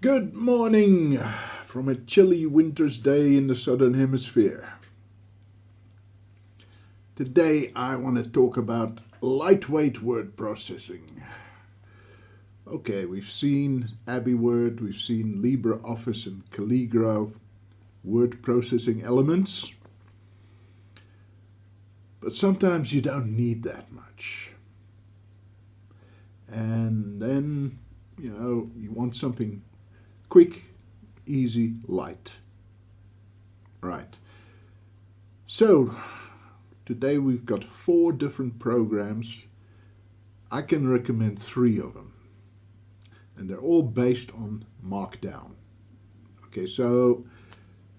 Good morning from a chilly winter's day in the southern hemisphere. Today I want to talk about lightweight word processing. Okay, we've seen AbiWord, we've seen LibreOffice and Calligra word processing elements, but sometimes you don't need that much. And then, you want something quick, easy, light. Right. So, today we've got 4 different programs. I can recommend 3 of them. And they're all based on Markdown. Okay, so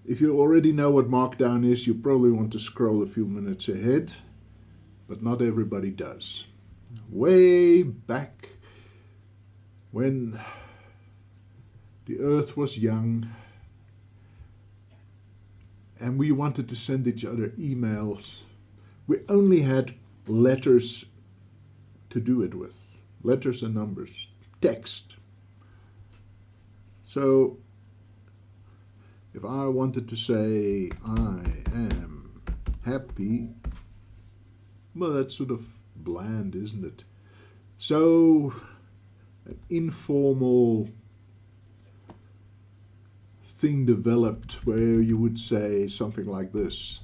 if you already know what Markdown is, you probably want to scroll a few minutes ahead, but not everybody does. Way back when the earth was young and we wanted to send each other emails, we only had letters to do it with. Letters and numbers. Text. So if I wanted to say, I am happy, well, that's sort of bland, isn't it? So an informal thing developed where you would say something like this.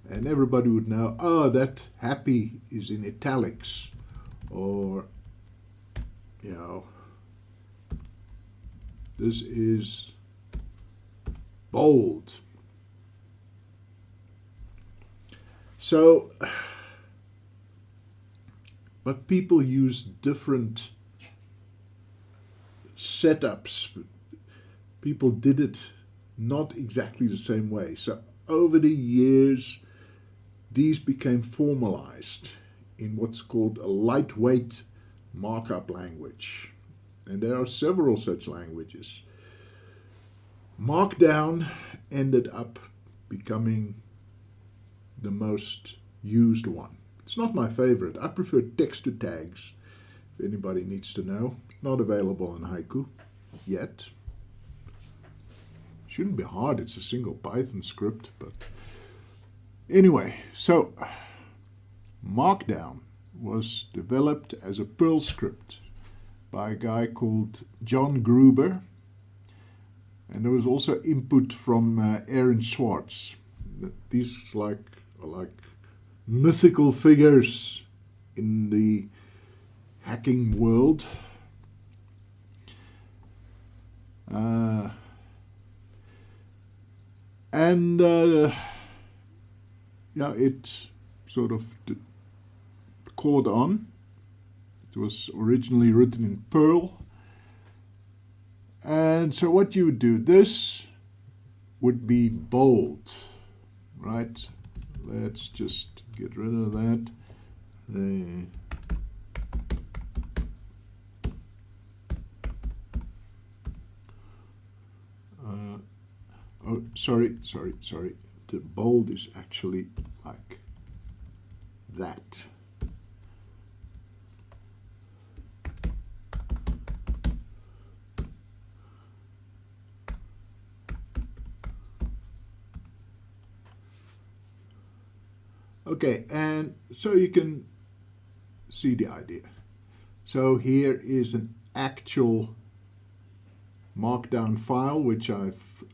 And everybody would know, oh, that happy is in italics. Or, this is bold. So, but people use different setups. People did it not exactly the same way. So over the years, these became formalized in what's called a lightweight markup language. And there are several such languages. Markdown ended up becoming the most used one. It's not my favorite. I prefer text to tags, if anybody needs to know. It's not available in Haiku yet. Shouldn't be hard, it's a single Python script, but anyway, so Markdown was developed as a Perl script by a guy called John Gruber, and there was also input from Aaron Swartz. These are like mythical figures in the hacking world. It sort of caught on. It was originally written in Perl. And so what you would do, this would be bold, right? Let's just get rid of that. Oh, sorry. The bold is actually like that. Okay, and so you can see the idea. So here is an actual Markdown file which I've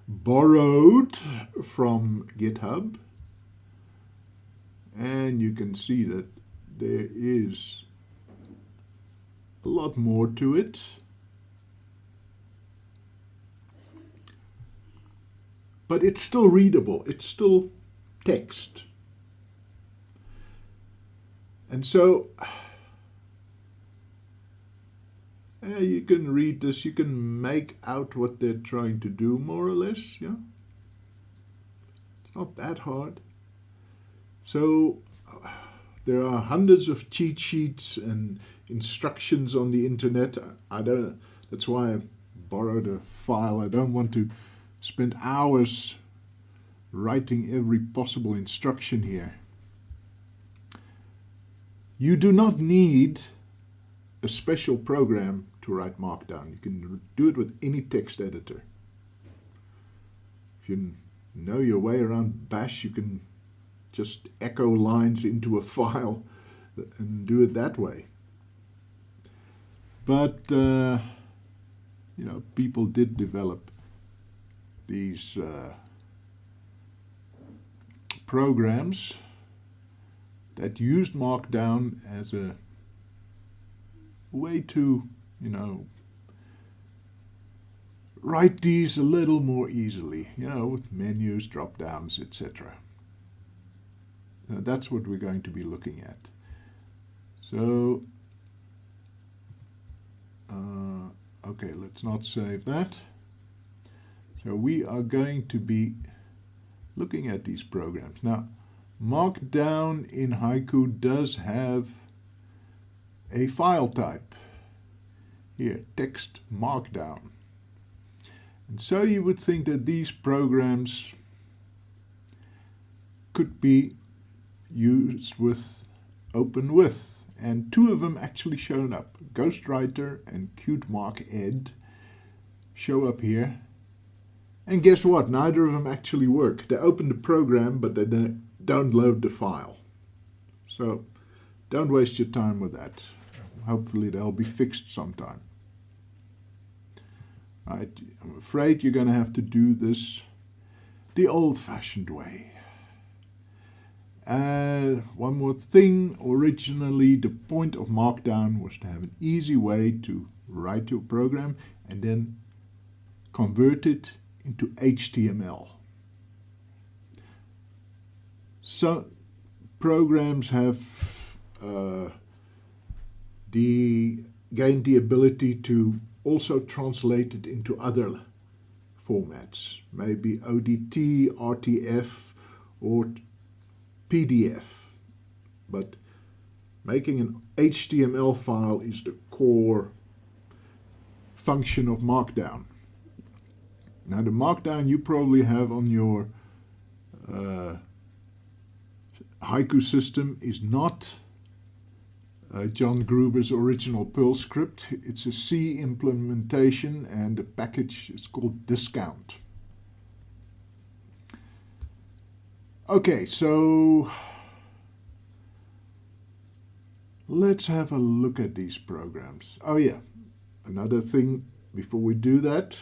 borrowed from GitHub, and you can see that there is a lot more to it. But it's still readable, it's still text. And so you can read this, you can make out what they're trying to do, more or less. Yeah, it's not that hard. So there are hundreds of cheat sheets and instructions on the internet. That's why I borrowed a file. I don't want to spend hours writing every possible instruction here. You do not need a special program to write Markdown. You can do it with any text editor. If you know your way around Bash, you can just echo lines into a file and do it that way. But, you know, people did develop these programs that used Markdown as a way to, you know, write these a little more easily, you know, with menus, drop downs, etc. That's what we're going to be looking at. So, okay, let's not save that. So we are going to be looking at these programs. Now, Markdown in Haiku does have a file type. Here, text Markdown. And so you would think that these programs could be used with open with. And two of them actually shown up. Ghostwriter and CuteMarkEd show up here. And guess what? Neither of them actually work. They open the program, but they don't load the file. So don't waste your time with that. Hopefully they'll be fixed sometime. Right, I'm afraid you're going to have to do this the old-fashioned way. One more thing, originally the point of Markdown was to have an easy way to write your program and then convert it into HTML. Some programs have gained the ability to also translate it into other formats, maybe ODT, RTF, or PDF. But making an HTML file is the core function of Markdown. Now, the Markdown you probably have on your Haiku system is not John Gruber's original Perl script. It's a C implementation, and the package is called Discount. Okay, so let's have a look at these programs. Oh yeah, another thing before we do that.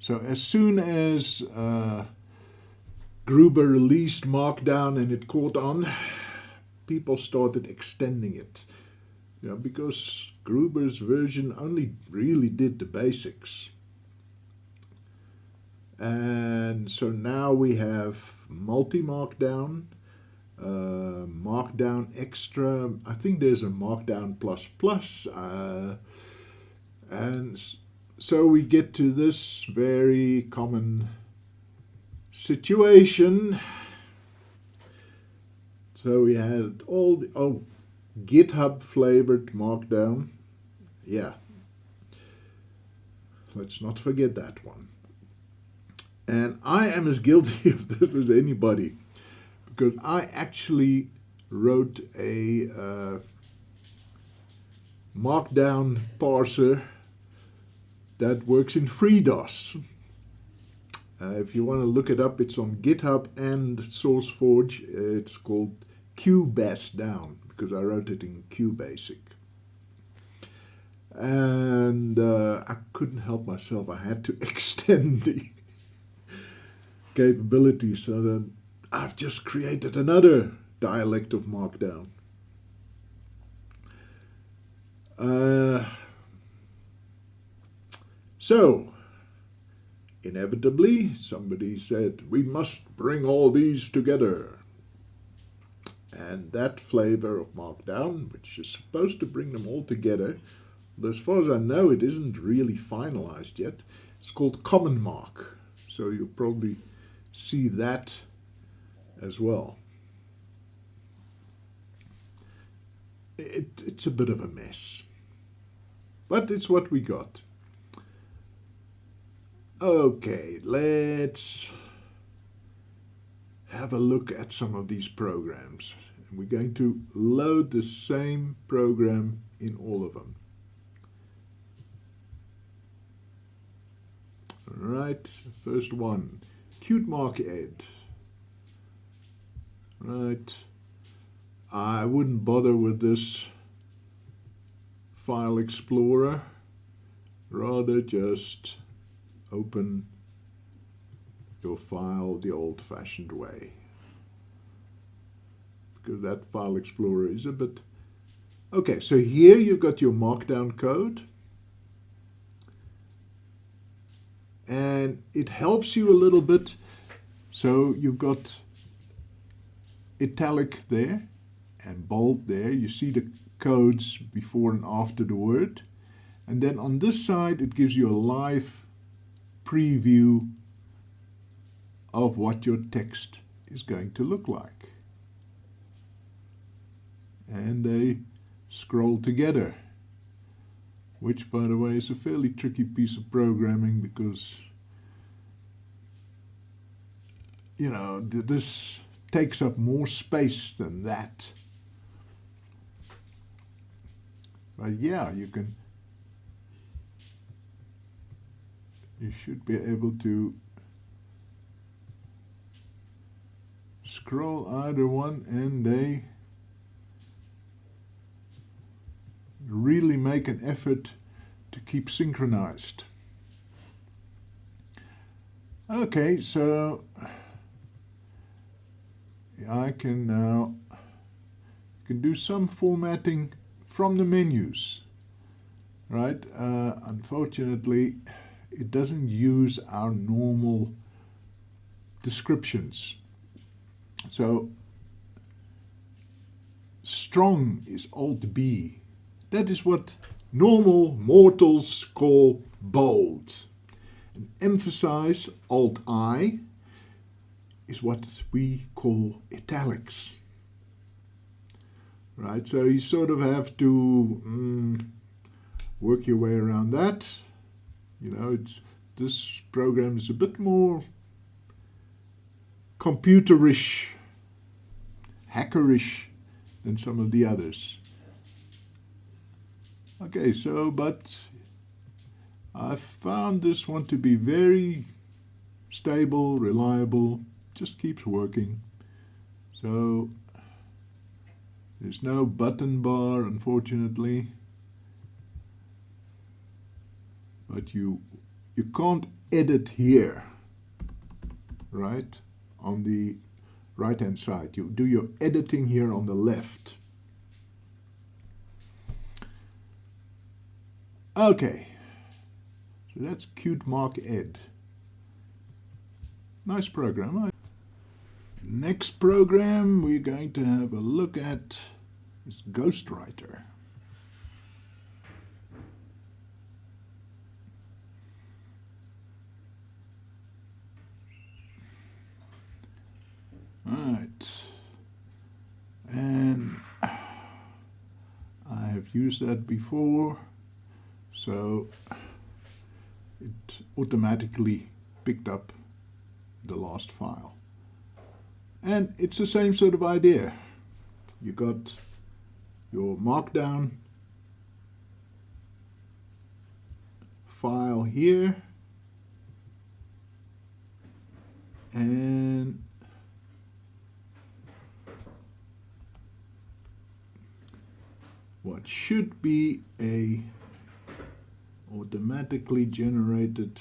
So as soon as Gruber released Markdown and it caught on, people started extending it, you know, because Gruber's version only really did the basics. And so now we have multi-Markdown, Markdown Extra, I think there's a Markdown Plus, and so we get to this very common situation. So we had all the, GitHub flavored Markdown. Yeah. Let's not forget that one. And I am as guilty of this as anybody, because I actually wrote a Markdown parser that works in FreeDOS. If you want to look it up, it's on GitHub and SourceForge. It's called QBasDown, because I wrote it in QBasic. And I couldn't help myself. I had to extend the capabilities, so that I've just created another dialect of Markdown. So, inevitably, somebody said, we must bring all these together. And that flavor of Markdown, which is supposed to bring them all together, but as far as I know, it isn't really finalized yet. It's called Common Mark. So you'll probably see that as well. It's a bit of a mess, but it's what we got. Okay, let's have a look at some of these programs. We're going to load the same program in all of them. Right, first one, cute mark ed. Right, I wouldn't bother with this file explorer, rather just open your file the old-fashioned way, because that file explorer is a bit... Okay, so here you've got your markdown code, and it helps you a little bit. So you've got italic there and bold there. You see the codes before and after the word. And then on this side it gives you a live preview of what your text is going to look like. And they scroll together, which by the way is a fairly tricky piece of programming, because you know this takes up more space than that. But yeah, you should be able to scroll either one, and they really make an effort to keep synchronized. Okay, so I can now do some formatting from the menus, right? Unfortunately, it doesn't use our normal descriptions. So strong is Alt B. That is what normal mortals call bold. And emphasize, Alt I, is what we call italics. Right, so you sort of have to work your way around that. You know, this program is a bit more computerish, hackerish than some of the others. Okay, so, but I found this one to be very stable, reliable, just keeps working. So there's no button bar, unfortunately, but you can't edit here, right? On the right hand side, you do your editing here on the left. Okay, so that's Cute Mark Ed. Nice program. Next program we're going to have a look at is Ghostwriter. Right, and I have used that before, so it automatically picked up the last file. And it's the same sort of idea. You got your markdown file here, and what should be a automatically generated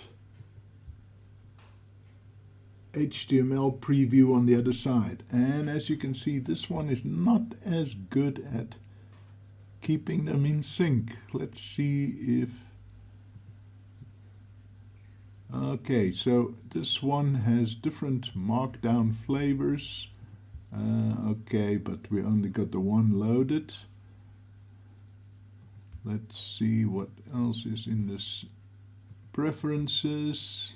HTML preview on the other side. And as you can see, this one is not as good at keeping them in sync. Let's see if... Okay, so this one has different markdown flavors. Okay, but we only got the one loaded. Let's see what else is in this preferences.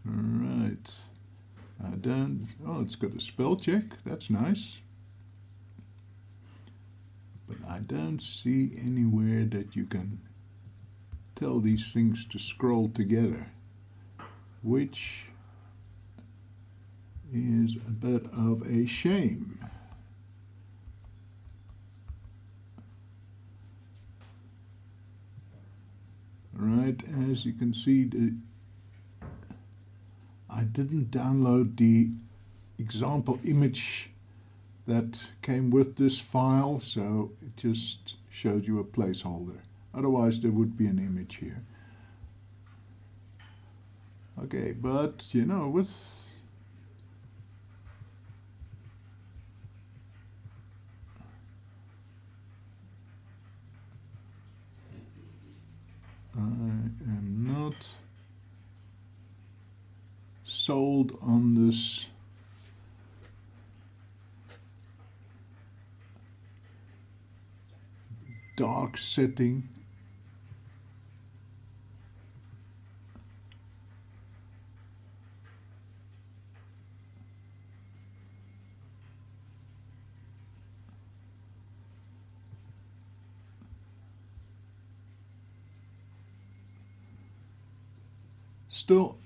Right. Oh, it's got a spell check. That's nice. But I don't see anywhere that you can tell these things to scroll together, which is a bit of a shame. Right, as you can see, I didn't download the example image that came with this file, so it just showed you a placeholder. Otherwise there would be an image here. Okay, but you know, with I am not sold on this dark setting. Still,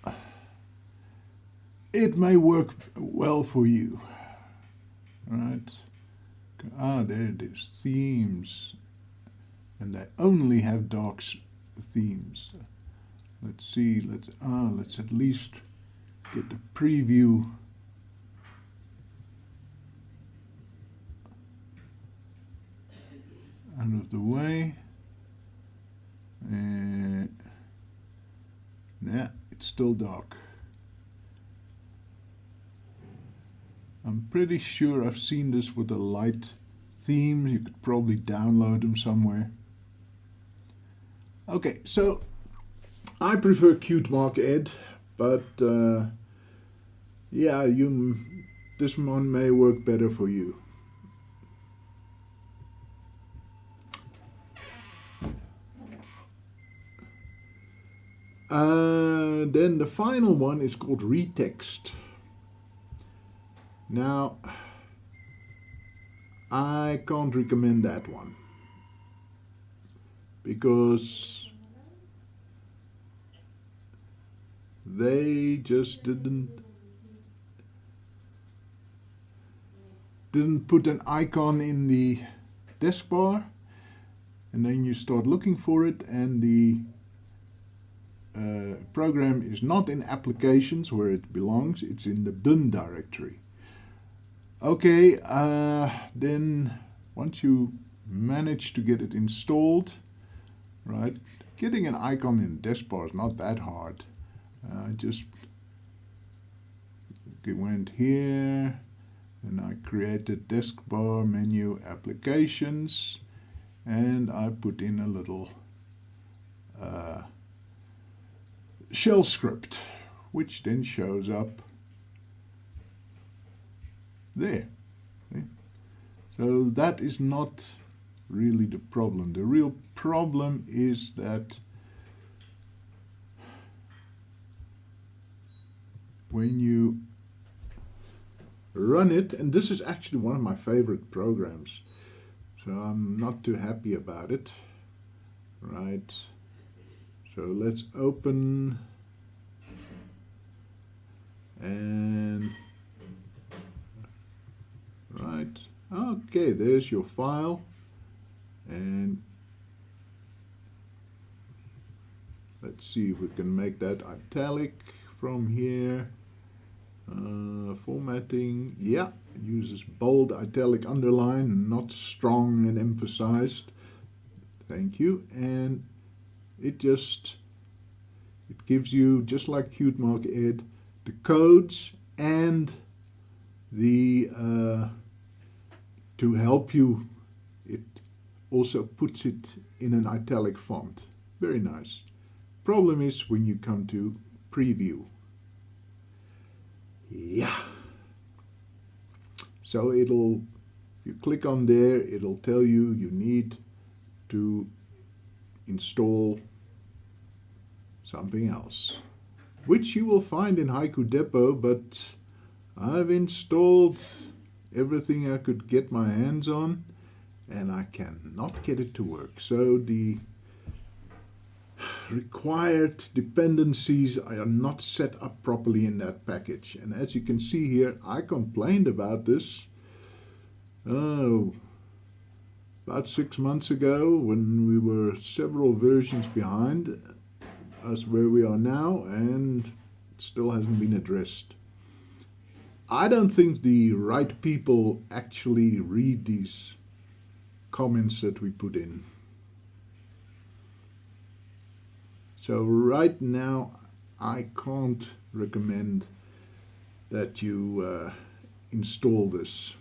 it may work well for you, right? There it is, themes, and they only have dark themes. Let's see, let's at least get the preview. Out of the way. Yeah, it's still dark. I'm pretty sure I've seen this with a light theme. You could probably download them somewhere. Okay, so I prefer Cute Mark Ed, but yeah, this one may work better for you. Then the final one is called Retext. Now, I can't recommend that one because they just didn't put an icon in the desk bar, and then you start looking for it, and the program is not in applications where it belongs, it's in the bin directory. Okay, then once you manage to get it installed, right, getting an icon in the desk bar is not that hard. I just went here and I created desk bar menu applications, and I put in a little shell script, which then shows up there. Okay. So that is not really the problem. The real problem is that when you run it, and this is actually one of my favorite programs, so I'm not too happy about it, right? So let's open, and right, okay, there's your file, and let's see if we can make that italic from here. Formatting, yeah, it uses bold, italic, underline, not strong and emphasized. Thank you. And it gives you, just like Cute Mark Ed, the codes and the to help you. It also puts it in an italic font. Very nice. Problem is when you come to preview. Yeah. So if you click on there, it'll tell you need to install something else, which you will find in Haiku Depot, but I've installed everything I could get my hands on, and I cannot get it to work. So the required dependencies are not set up properly in that package. And as you can see here, I complained about this about 6 months ago when we were several versions behind. us where we are now, and it still hasn't been addressed. I don't think the right people actually read these comments that we put in. So right now I can't recommend that you install this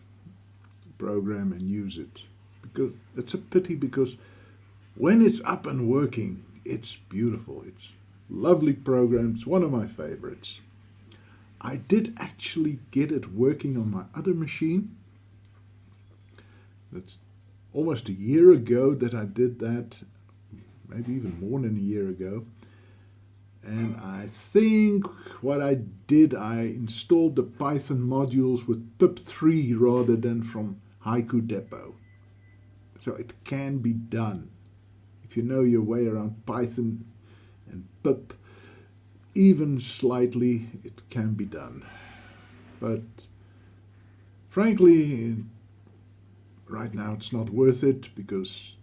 program and use it, because it's a pity, because when it's up and working, it's beautiful. It's a lovely program. It's one of my favorites. I did actually get it working on my other machine. That's almost a year ago that I did that, maybe even more than a year ago. And I think what I did, I installed the Python modules with pip3 rather than from Haiku depot. So it can be done. If you know your way around Python and pip, even slightly, it can be done. But frankly, right now it's not worth it, because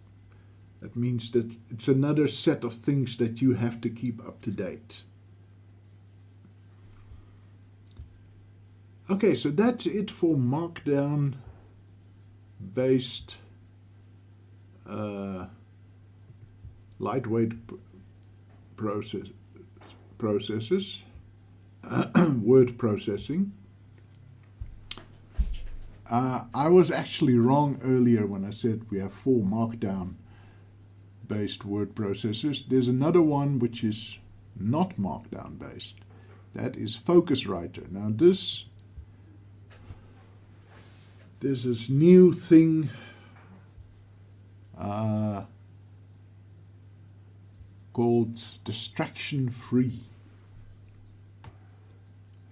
that means that it's another set of things that you have to keep up to date. Okay, so that's it for Markdown based lightweight processes, word processing. I was actually wrong earlier when I said we have 4 Markdown based word processors. There's another one which is not Markdown based. That is Focuswriter. Now there's this new thing called distraction free.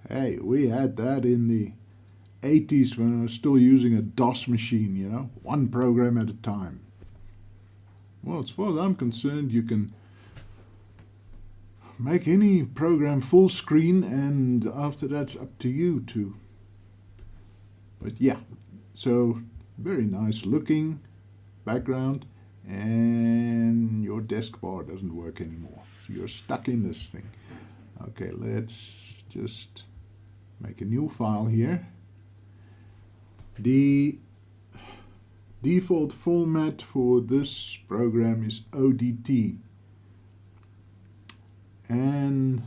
Hey, we had that in the 80s when I was still using a DOS machine, you know, one program at a time. Well, as far as I'm concerned, you can make any program full screen, and after that's up to you to. But yeah, so very nice looking background, and your desk bar doesn't work anymore. So you're stuck in this thing. Okay, let's just make a new file here. The default format for this program is ODT, and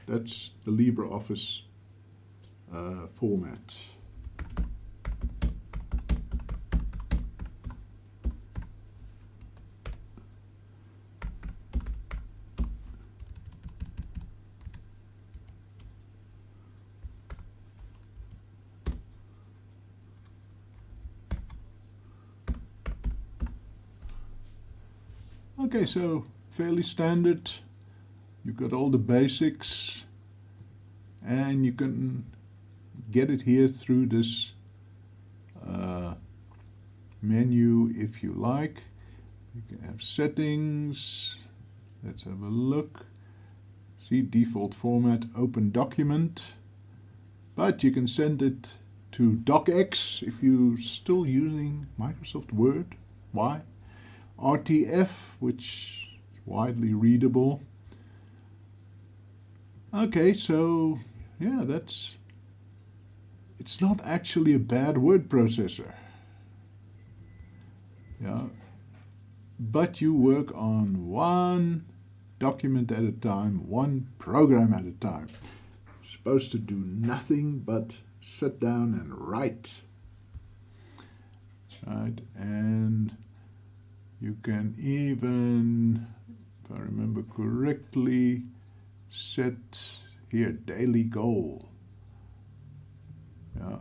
that's the LibreOffice format. Okay, so fairly standard. You've got all the basics, and you can get it here through this menu if you like. You can have settings. Let's have a look. See, default format, open document. But you can send it to docx if you're still using Microsoft Word. Why? RTF, which is widely readable. Okay, so yeah, it's not actually a bad word processor. Yeah, but you work on one document at a time, one program at a time. You're supposed to do nothing but sit down and write. Right, and you can even, if I remember correctly, set here daily goal. Yeah,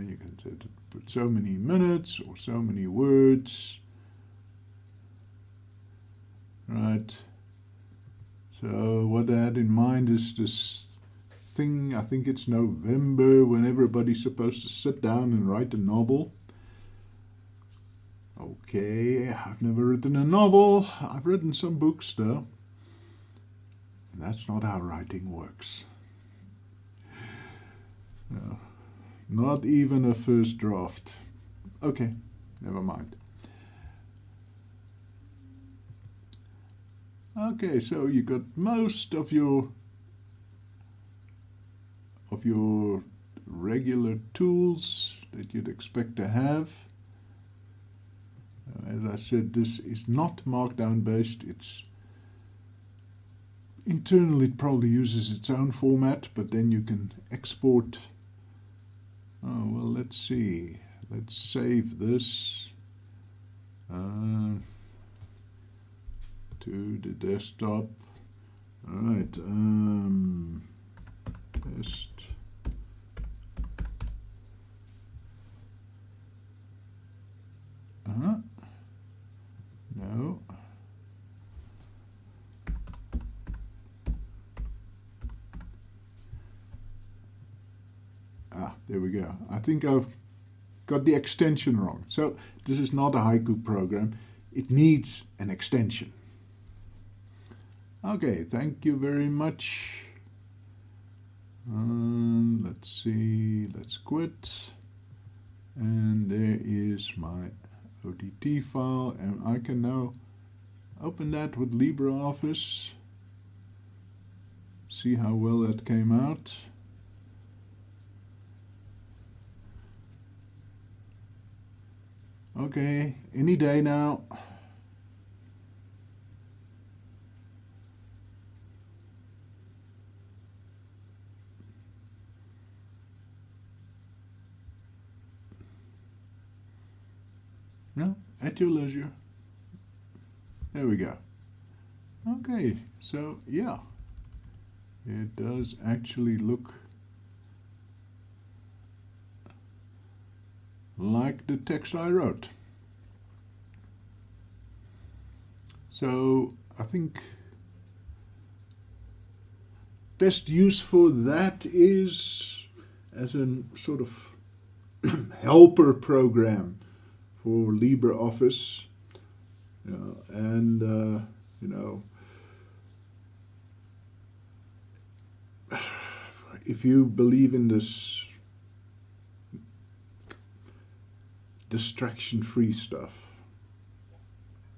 you can set it, put so many minutes or so many words. Right. So what I had in mind is this thing, I think it's November, when everybody's supposed to sit down and write a novel. Okay, I've never written a novel. I've written some books though. And that's not how writing works. No, not even a first draft. Okay, never mind. Okay, so you got most of your regular tools that you'd expect to have. As I said, this is not Markdown based. It's internally it probably uses its own format, but then you can export. Oh well, let's see. Let's save this to the desktop. All right, test. No. There we go. I think I've got the extension wrong. So this is not a Haiku program. It needs an extension. Okay, thank you very much. Let's see, let's quit. And there is my ODT file, and I can now open that with LibreOffice. See how well that came out. Okay, any day now. No, at your leisure. There we go. Okay, so yeah, it does actually look like the text I wrote. So I think best use for that is as a sort of helper program for LibreOffice, and if you believe in this distraction-free stuff.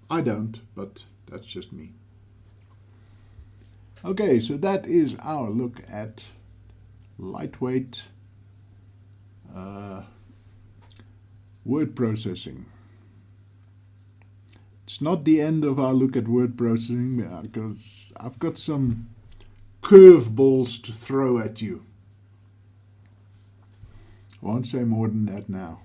I don't, but that's just me. Okay, so that is our look at lightweight word processing. It's not the end of our look at word processing because I've got some curveballs to throw at you. I won't say more than that now.